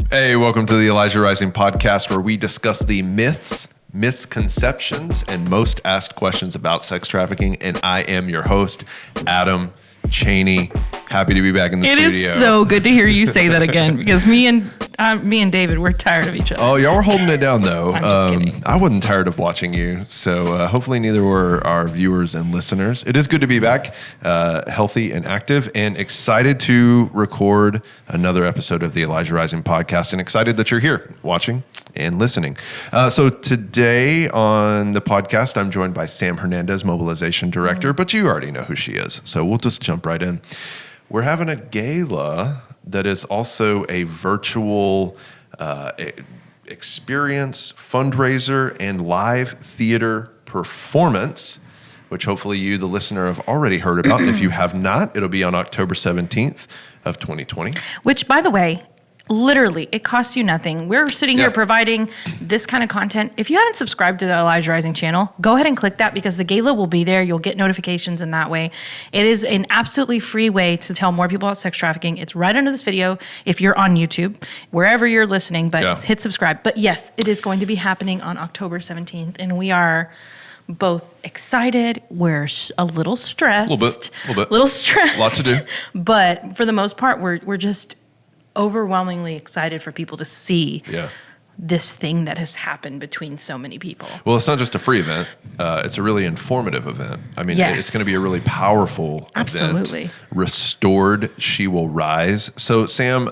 Hey, welcome to the Elijah Rising podcast, where we discuss the myths, misconceptions, and most asked questions about sex trafficking. And I am your host, Adam Cheney. Happy to be back in the studio. It is so good to hear you say that again, because me and David, we're tired of each other. Oh, y'all were holding it down, though. I'm just kidding. I wasn't tired of watching you, so hopefully neither were our viewers and listeners. It is good to be back, healthy and active, and excited to record another episode of the Elijah Rising podcast, and excited that you're here watching and listening. So today on the podcast, I'm joined by Sam Hernandez, Mobilization Director, but you already know who she is, so we'll just jump right in. We're having a gala that is also a virtual experience, fundraiser, and live theater performance, which hopefully you, the listener, have already heard about. And if you have not, it'll be on October 17th of 2020. Which, by the way, literally, it costs you nothing. We're sitting here providing this kind of content. If you haven't subscribed to the Elijah Rising channel, go ahead and click that, because the gala will be there. You'll get notifications in that way. It is an absolutely free way to tell more people about sex trafficking. It's right under this video if you're on YouTube, wherever you're listening, but hit subscribe. But yes, it is going to be happening on October 17th, and we are both excited. We're a little stressed. A little bit. Little stressed. Lots to do. But for the most part, we're just overwhelmingly excited for people to see this thing that has happened between so many people. Well, it's not just a free event. It's a really informative event. I mean, it's going to be a really powerful event. Restored, She Will Rise. So, Sam,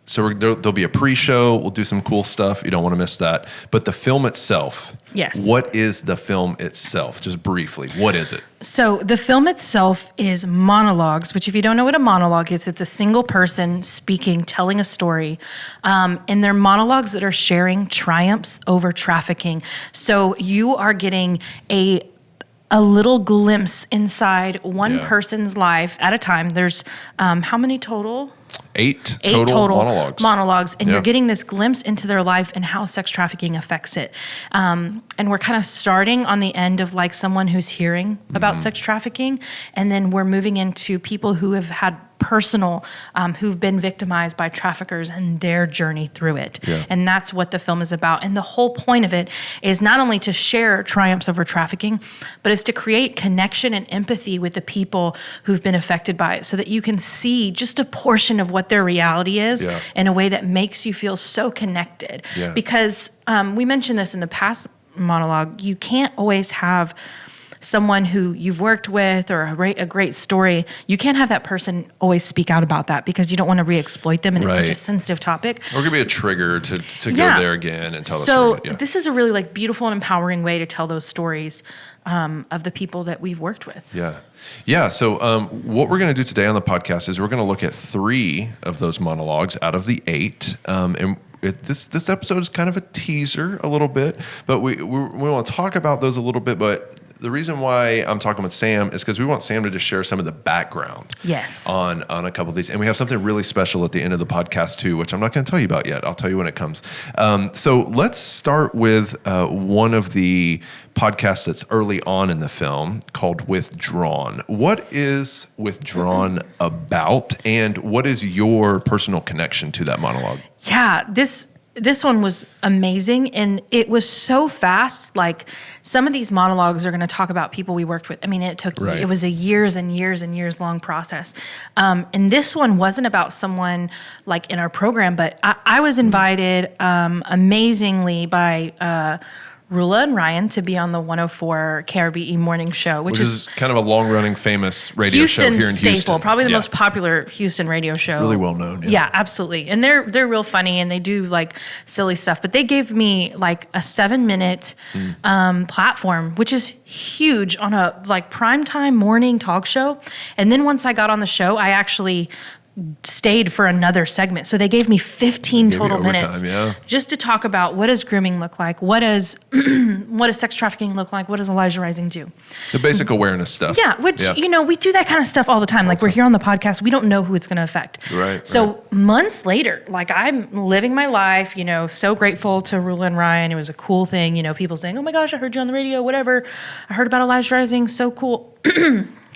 So there'll be a pre-show. We'll do some cool stuff. You don't want to miss that. But the film itself. Yes. What is the film itself? Just briefly, what is it? So the film itself is monologues, which if you don't know what a monologue is, it's a single person speaking, telling a story. And they're monologues that are sharing triumphs over trafficking. So you are getting a little glimpse inside one person's life at a time. There's how many total? Eight total monologues, and you're getting this glimpse into their life and how sex trafficking affects it. And we're kind of starting on the end of like someone who's hearing about sex trafficking, and then we're moving into people who have had personal, who've been victimized by traffickers and their journey through it. And that's what the film is about. And the whole point of it is not only to share triumphs over trafficking, but it's to create connection and empathy with the people who've been affected by it, so that you can see just a portion of what their reality is in a way that makes you feel so connected. Because we mentioned this in the past monologue, you can't always have someone who you've worked with or a great story. You can't have that person always speak out about that, because you don't want to re-exploit them, and it's such a sensitive topic. Or it could be a trigger to go there again and tell the story. So this is a really like beautiful and empowering way to tell those stories of the people that we've worked with. So what we're going to do today on the podcast is we're going to look at 3 of those monologues out of the 8. And this episode is kind of a teaser a little bit, but we want to talk about those a little bit. But the reason why I'm talking with Sam is because we want Sam to just share some of the background on a couple of these. And we have something really special at the end of the podcast too, which I'm not going to tell you about yet. I'll tell you when it comes. So let's start with one of the podcasts that's early on in the film called Withdrawn. What is Withdrawn about, and what is your personal connection to that monologue? This one was amazing, and it was so fast. Like, some of these monologues are going to talk about people we worked with. I mean, it was a years and years and years long process. And this one wasn't about someone like in our program, but I was invited amazingly by Rula and Ryan to be on the 104 KRBE morning show, which is kind of a long-running, famous radio show here in Houston. Probably the most popular Houston radio show. Really well known. Yeah, absolutely. And they're real funny, and they do like silly stuff. But they gave me like a 7-minute platform, which is huge on a like primetime morning talk show. And then once I got on the show, I actually stayed for another segment. So they gave me 15 total minutes just to talk about what does grooming look like? What does sex trafficking look like? What does Elijah Rising do? The basic awareness stuff. Which, we do that kind of stuff all the time. Like, we're here on the podcast. We don't know who it's going to affect. So months later, like, I'm living my life, so grateful to Rula and Ryan. It was a cool thing, people saying, oh my gosh, I heard you on the radio, whatever. I heard about Elijah Rising. So cool.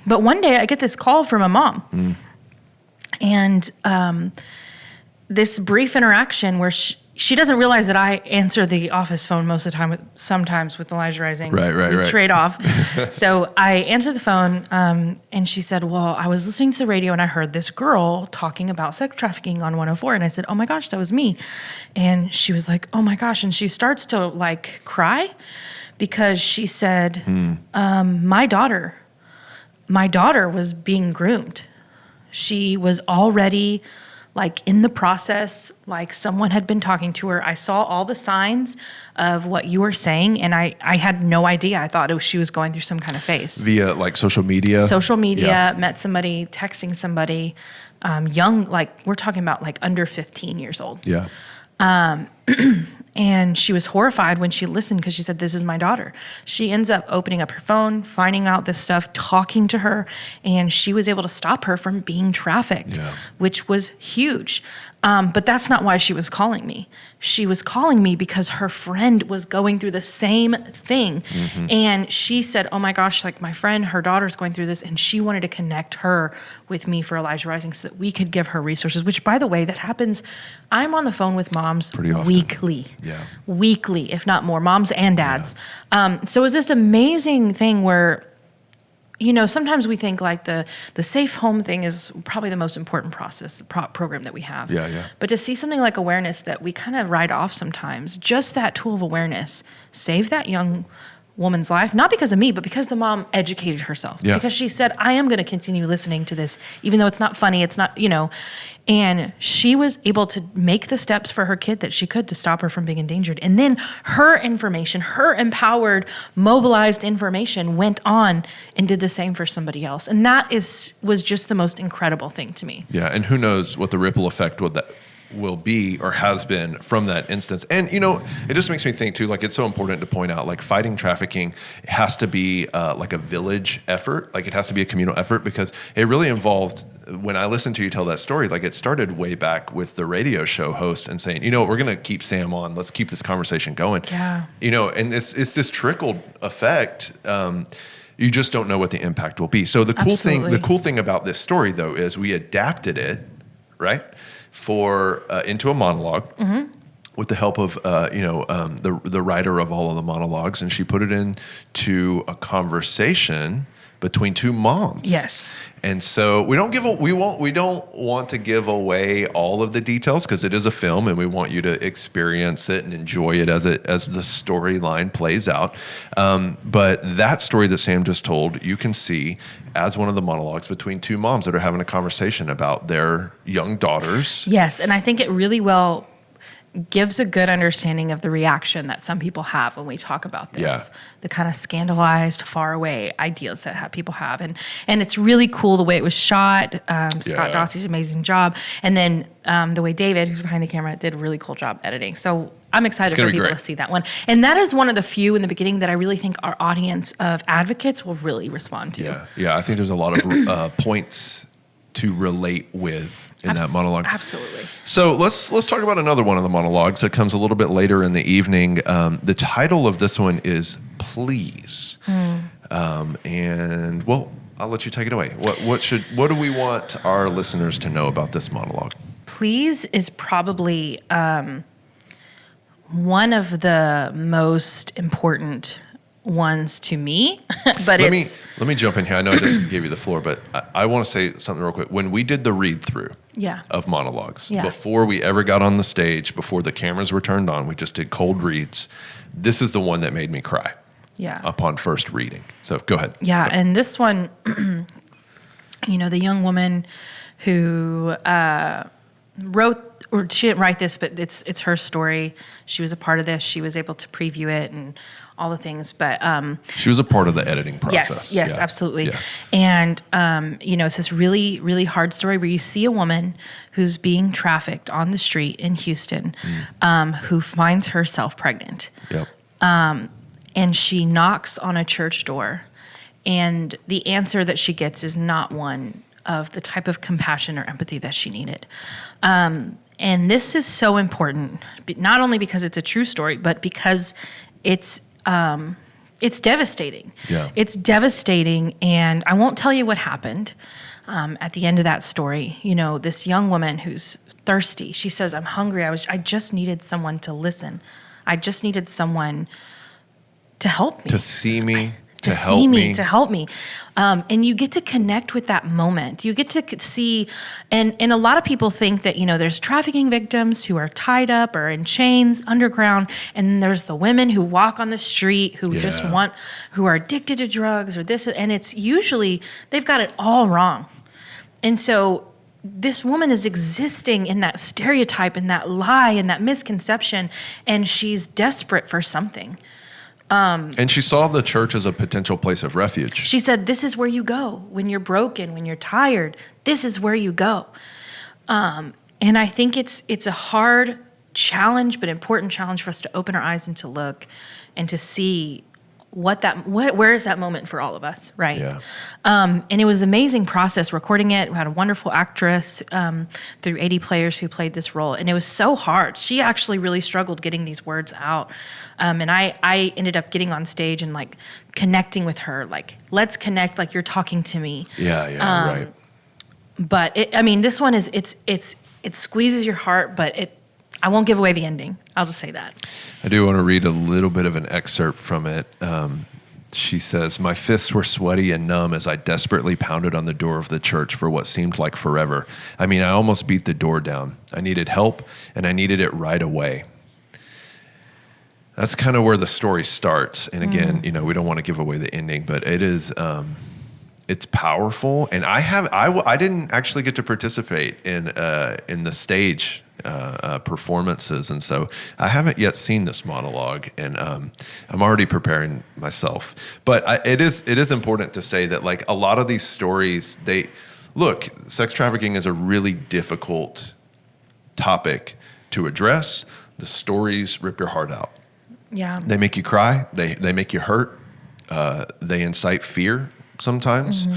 But one day I get this call from a mom. And this brief interaction where she doesn't realize that I answer the office phone most of the time, sometimes with Elijah Rising. Right. We trade off. So I answered the phone, and she said, well, I was listening to the radio and I heard this girl talking about sex trafficking on 104. And I said, oh my gosh, that was me. And she was like, oh my gosh. And she starts to like cry because she said, my daughter was being groomed. She was already like in the process, like someone had been talking to her. I saw all the signs of what you were saying, and I had no idea. I thought she was going through some kind of phase. Via like social media? Social media, met somebody, texting somebody, young, like we're talking about like under 15 years old. Yeah. And she was horrified when she listened because she said, this is my daughter. She ends up opening up her phone, finding out this stuff, talking to her, and she was able to stop her from being trafficked, which was huge. But that's not why she was calling me. She was calling me because her friend was going through the same thing. And she said, oh my gosh, like my friend, her daughter's going through this, and she wanted to connect her with me for Elijah Rising so that we could give her resources, which by the way, that happens. I'm on the phone with moms weekly. Weekly, if not more, moms and dads. So it's this amazing thing where, you know, sometimes we think like the safe home thing is probably the most important process, program that we have. But to see something like awareness that we kind of write off sometimes, just that tool of awareness, save that young woman's life, not because of me, but because the mom educated herself. Because she said, I am going to continue listening to this, even though it's not funny, it's not, you know. And she was able to make the steps for her kid that she could to stop her from being endangered. And then her information, her empowered, mobilized information went on and did the same for somebody else. And that was just the most incredible thing to me. Yeah, and who knows what the ripple effect will be or has been from that instance. And, you know, it just makes me think too, like it's so important to point out, like fighting trafficking has to be like a village effort. Like it has to be a communal effort because it really involved, when I listened to you tell that story, like it started way back with the radio show host and saying, you know, we're going to keep Sam on. Let's keep this conversation going. You know, and it's this trickled effect. You just don't know what the impact will be. So the cool thing about this story though, is we adapted it, right? Into a monologue with the help of the writer of all of the monologues, and she put it into a conversation between two moms. Yes. And so we don't want to give away all of the details because it is a film and we want you to experience it and enjoy it as the storyline plays out. But that story that Sam just told, you can see as one of the monologues between two moms that are having a conversation about their young daughters. Yes, and I think it really well gives a good understanding of the reaction that some people have when we talk about this. The kind of scandalized, far away ideas that people have. And it's really cool the way it was shot. Scott Dossey's an amazing job. And then the way David, who's behind the camera, did a really cool job editing. So I'm excited for people to see that one. And that is one of the few in the beginning that I really think our audience of advocates will really respond to. Yeah, I think there's a lot of points to relate with in that monologue. Absolutely. So let's talk about another one of the monologues that comes a little bit later in the evening. The title of this one is Please. And well, I'll let you take it away. What do we want our listeners to know about this monologue? Please is probably one of the most important ones to me, but let me jump in here. I know I just gave you the floor, but I want to say something real quick. When we did the read through of monologues, before we ever got on the stage, before the cameras were turned on, we just did cold reads. This is the one that made me cry upon first reading. So go ahead. And this one, you know, the young woman who wrote, or she didn't write this, but it's her story. She was a part of this. She was able to preview it and all the things, but she was a part of the editing process. Yes, absolutely. And you know, it's this really, really hard story where you see a woman who's being trafficked on the street in Houston, who finds herself pregnant, and she knocks on a church door, and the answer that she gets is not one of the type of compassion or empathy that she needed. And this is so important, not only because it's a true story, but because it's devastating. It's devastating, and I won't tell you what happened. at the end of that story, this young woman who's thirsty, she says, I'm hungry. I just needed someone to listen. I just needed someone to help me. To see me. To help me. And you get to connect with that moment. You get to see, and a lot of people think that, there's trafficking victims who are tied up or in chains underground, and then there's the women who walk on the street who who are addicted to drugs or this, and it's usually, they've got it all wrong. And so this woman is existing in that stereotype, in that lie, in that misconception, and she's desperate for something. And she saw the church as a potential place of refuge. She said, this is where you go when you're broken, when you're tired. This is where you go. And I think it's a hard challenge, but important challenge for us to open our eyes and to look and to see where is that moment for all of us, right? Yeah. And it was an amazing process recording it. We had a wonderful actress through 80 players who played this role, and it was so hard. She actually really struggled getting these words out. And I ended up getting on stage and like connecting with her, like, let's connect like you're talking to me. Yeah, right. But this one is, it squeezes your heart, but I won't give away the ending. I'll just say that. I do want to read a little bit of an excerpt from it. She says, my fists were sweaty and numb as I desperately pounded on the door of the church for what seemed like forever. I almost beat the door down. I needed help, and I needed it right away. That's kind of where the story starts. And again, we don't want to give away the ending, but it is... it's powerful, and I didn't actually get to participate in the stage performances, and so I haven't yet seen this monologue, and I'm already preparing myself. But it is important to say that like a lot of these stories, sex trafficking is a really difficult topic to address. The stories rip your heart out. Yeah, they make you cry. They make you hurt. They incite fear sometimes.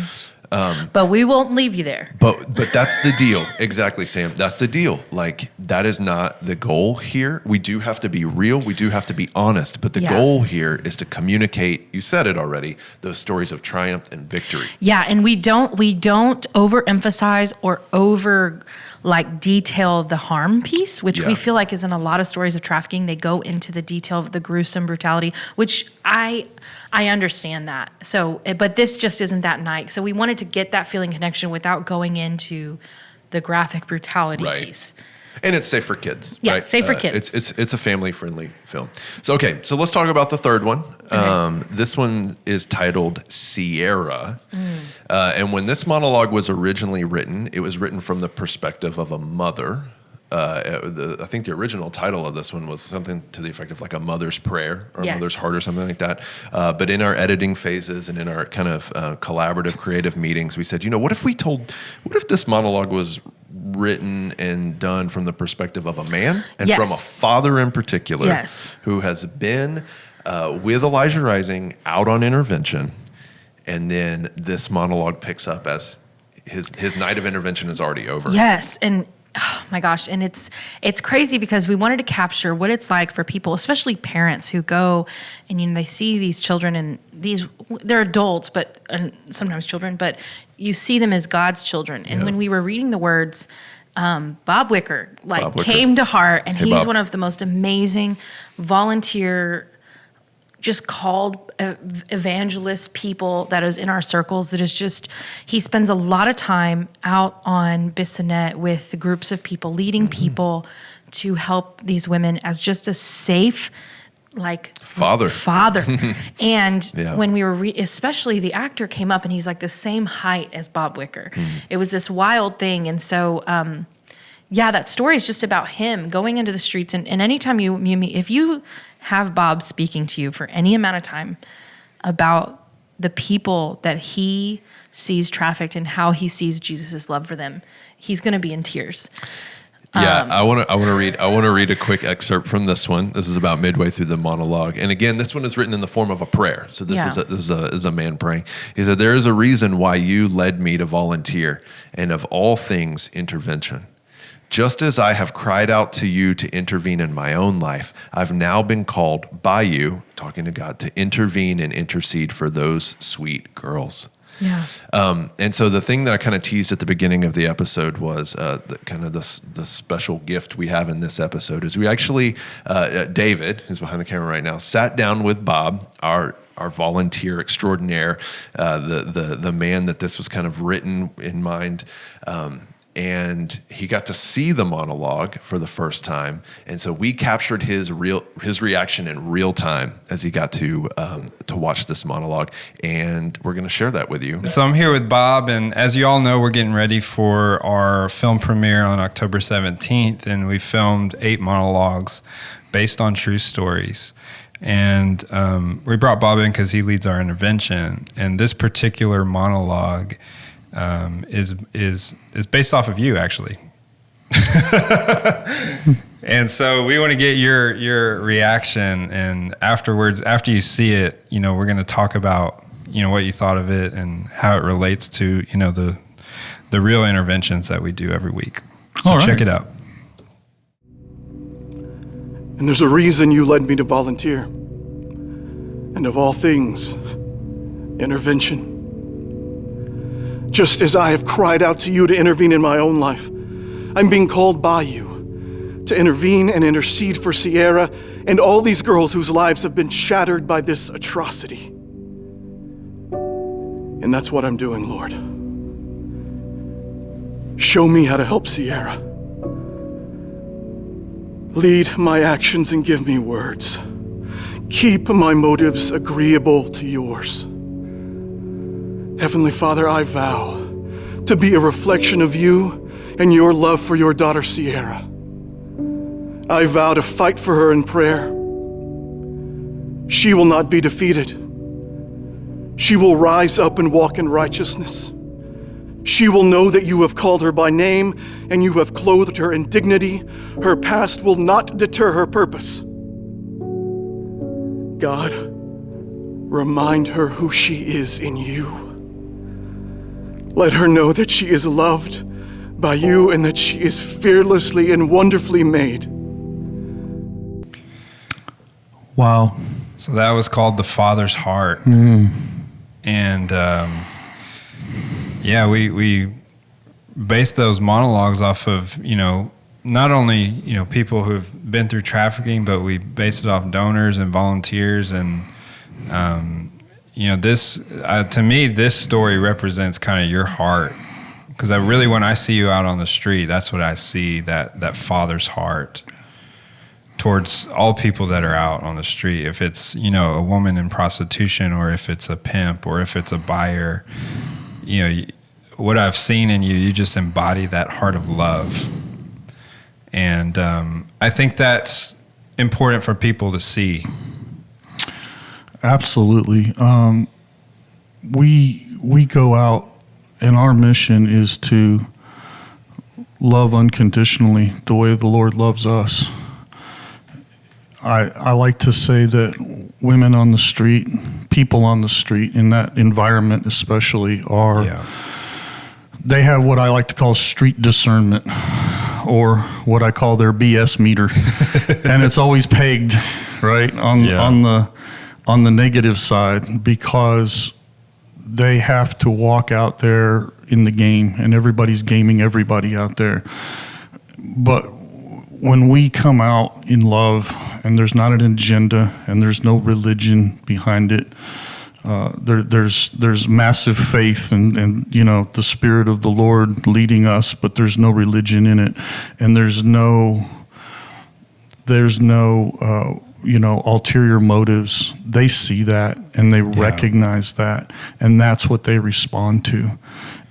But we won't leave you there. But that's the deal. Exactly, Sam. That's the deal. Like, that is not the goal here. We do have to be real. We do have to be honest. But the goal here is to communicate, you said it already, those stories of triumph and victory. Yeah, and we don't overemphasize or detail the harm piece, which we feel like is in a lot of stories of trafficking. They go into the detail of the gruesome brutality, which I understand that. So, but this just isn't that night. So we wanted to get that feeling connection without going into the graphic brutality piece. And it's safe for kids. Yeah, right? Safe for kids. It's a family-friendly film. So let's talk about the third one. Okay. This one is titled Sierra. And when this monologue was originally written, it was written from the perspective of a mother. I think the original title of this one was something to the effect of like a mother's prayer or a mother's heart or something like that. But in our editing phases and in our kind of collaborative creative meetings, we said, what if this monologue was written and done from the perspective of a man and from a father in particular who has been with Elijah Rising out on intervention, and then this monologue picks up as his night of intervention is already over. Yes, and oh my gosh, and it's crazy because we wanted to capture what it's like for people, especially parents who go and they see these children, and they're adults, but sometimes children, but you see them as God's children. And when we were reading the words, Bob Wicker came to heart, and he's one of the most amazing volunteer, just called evangelist people that is in our circles. That is just, he spends a lot of time out on Bissonnette with the groups of people, leading people to help these women as just a safe, father. And when we were, especially the actor came up and he's like the same height as Bob Wicker. It was this wild thing. And so, that story is just about him going into the streets. And anytime you meet, if you have Bob speaking to you for any amount of time about the people that he sees trafficked and how he sees Jesus' love for them, he's going to be in tears. I want to read a quick excerpt from this one. This is about midway through the monologue, and again, this one is written in the form of a prayer. So this is a man praying. He said, "There is a reason why you led me to volunteer, and of all things, intervention. Just as I have cried out to you to intervene in my own life, I've now been called by you," talking to God, "to intervene and intercede for those sweet girls. Yeah. And so the thing that I kind of teased at the beginning of the episode was the special gift we have in this episode is we actually, David, who's behind the camera right now, sat down with Bob, our volunteer extraordinaire, the man that this was kind of written in mind. And he got to see the monologue for the first time, and so we captured his reaction in real time as he got to watch this monologue, and we're going to share that with you. So I'm here with Bob, and as you all know, we're getting ready for our film premiere on October 17th, and we filmed 8 monologues based on true stories. And we brought Bob in because he leads our intervention, and this particular monologue is based off of you, actually. And so we want to get your reaction, and afterwards, after you see it, we're going to talk about what you thought of it and how it relates to the real interventions that we do every week. So check it out. And there's a reason you led me to volunteer. And of all things, intervention. Just as I have cried out to you to intervene in my own life, I'm being called by you to intervene and intercede for Sierra and all these girls whose lives have been shattered by this atrocity. And that's what I'm doing, Lord. Show me how to help Sierra. Lead my actions and give me words. Keep my motives agreeable to yours. Heavenly Father, I vow to be a reflection of you and your love for your daughter Sierra. I vow to fight for her in prayer. She will not be defeated. She will rise up and walk in righteousness. She will know that you have called her by name and you have clothed her in dignity. Her past will not deter her purpose. God, remind her who she is in you. Let her know that she is loved by you and that she is fearlessly and wonderfully made. Wow. So that was called The Father's Heart. And we based those monologues off of, not only, people who've been through trafficking, but we based it off donors and volunteers. And, to me, this story represents kind of your heart. Because when I see you out on the street, that's what I see, that father's heart towards all people that are out on the street. If it's, a woman in prostitution, or if it's a pimp, or if it's a buyer, what I've seen in you, you just embody that heart of love. And I think that's important for people to see. Absolutely. We go out, and our mission is to love unconditionally the way the Lord loves us. I like to say that women on the street, people on the street, in that environment especially, they have what I like to call street discernment, or what I call their BS meter. And it's always pegged, right, on the negative side, because they have to walk out there in the game, and everybody's gaming everybody out there. But when we come out in love, and there's not an agenda, and there's no religion behind it, there's massive faith and the Spirit of the Lord leading us, but there's no religion in it, and there's no ulterior motives. They see that, and they recognize that, and that's what they respond to.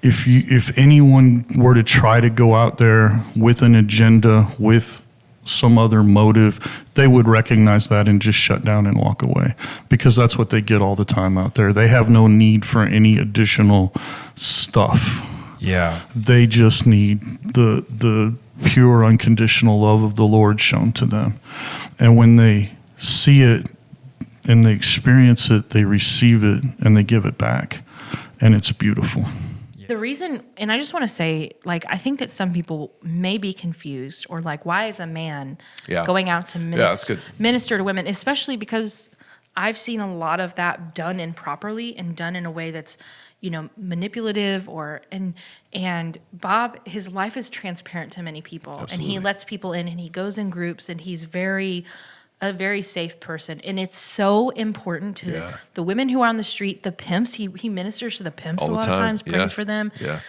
If anyone were to try to go out there with an agenda, with some other motive, they would recognize that and just shut down and walk away, because that's what they get all the time out there. They have no need for any additional stuff. Yeah. They just need the pure, unconditional love of the Lord shown to them. And when they see it and they experience it, they receive it and they give it back. And it's beautiful. The reason, and I just want to say, I think that some people may be confused, or why is a man going out to minister to women, especially because I've seen a lot of that done improperly and done in a way that's, manipulative and Bob, his life is transparent to many people. Absolutely. And he lets people in and he goes in groups and he's a very safe person. And it's so important to the women who are on the street, the pimps. He ministers to the pimps All a the lot of time. times, prays for them. Yeah.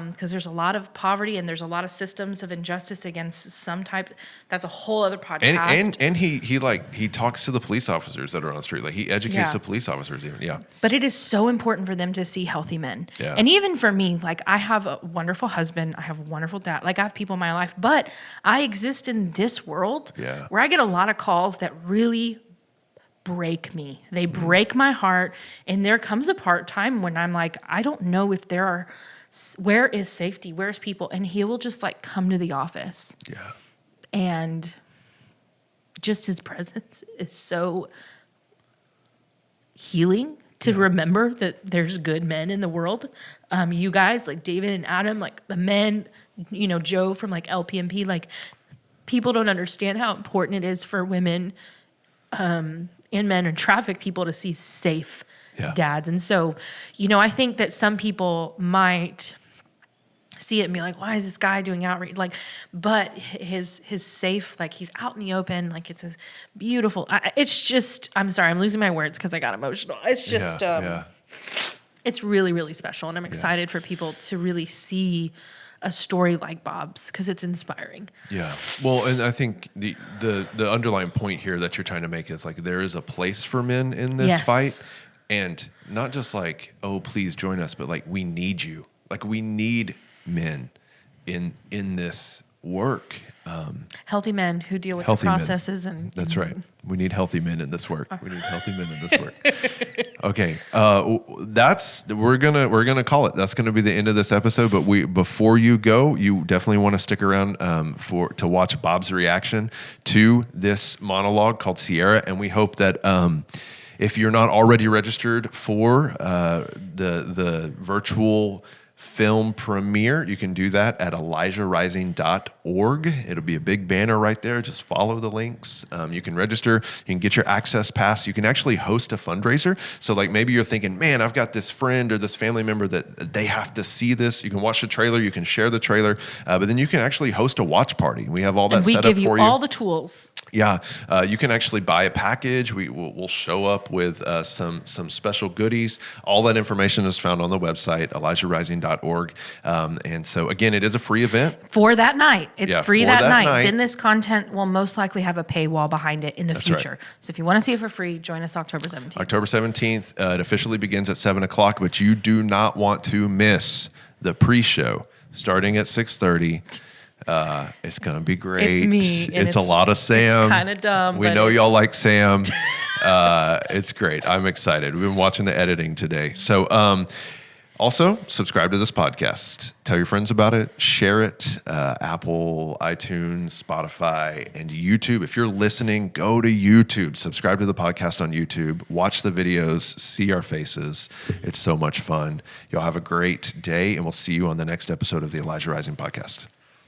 Because there's a lot of poverty and there's a lot of systems of injustice against some type. That's a whole other podcast. And he talks to the police officers that are on the street. Like he educates the police officers even. Yeah. But it is so important for them to see healthy men. Yeah. And even for me, like I have a wonderful husband, I have a wonderful dad, like I have people in my life, but I exist in this world where I get a lot of calls that really break me. They break my heart. And there comes a time when I'm like, I don't know if where is safety? Where's people? And he will just like come to the office. Yeah. And just his presence is so healing to remember that there's good men in the world. You guys like David and Adam, like the men, Joe from like LPMP, like people don't understand how important it is for women and men and trafficked people to see safe dads. And so, I think that some people might see it and be like, why is this guy doing outreach? Like, but his safe, like he's out in the open, like it's a beautiful, it's just, I'm sorry, I'm losing my words because I got emotional. It's just, it's really, really special. And I'm excited for people to really see a story like Bob's because it's inspiring. Yeah. Well, and I think the underlying point here that you're trying to make is like there is a place for men in this fight, and not just like, oh, please join us, but like we need you. Like we need men in this work. Healthy men who deal with the processes and that's right. We need healthy men in this work. We need healthy men in this work. Okay, we're gonna call it. That's gonna be the end of this episode. But before you go, you definitely want to stick around to watch Bob's reaction to this monologue called Sierra, and we hope that if you're not already registered for the virtual film premiere, you can do that at elijahrising.org. It'll be a big banner right there. Just follow the links. You can register. You can get your access pass. You can actually host a fundraiser. So like maybe you're thinking, man, I've got this friend or this family member that they have to see this. You can watch the trailer. You can share the trailer. But then you can actually host a watch party. We have all that set up for you. We give you all the tools. Yeah, you can actually buy a package. We'll show up with some special goodies. All that information is found on the website, elijahrising.org. And so, again, it is a free event. For that night. It's free that night. Then this content content will most likely have a paywall behind it in the future. Right. So if you want to see it for free, join us October 17th. October 17th, it officially begins at 7 o'clock, but you do not want to miss the pre-show starting at 6:30. It's going to be great. It's me. It's a lot of Sam. It's kind of dumb. We know y'all like Sam. It's great. I'm excited. We've been watching the editing today. So also, subscribe to this podcast. Tell your friends about it. Share it. Apple, iTunes, Spotify, and YouTube. If you're listening, go to YouTube. Subscribe to the podcast on YouTube. Watch the videos. See our faces. It's so much fun. Y'all have a great day, and we'll see you on the next episode of the Elijah Rising Podcast.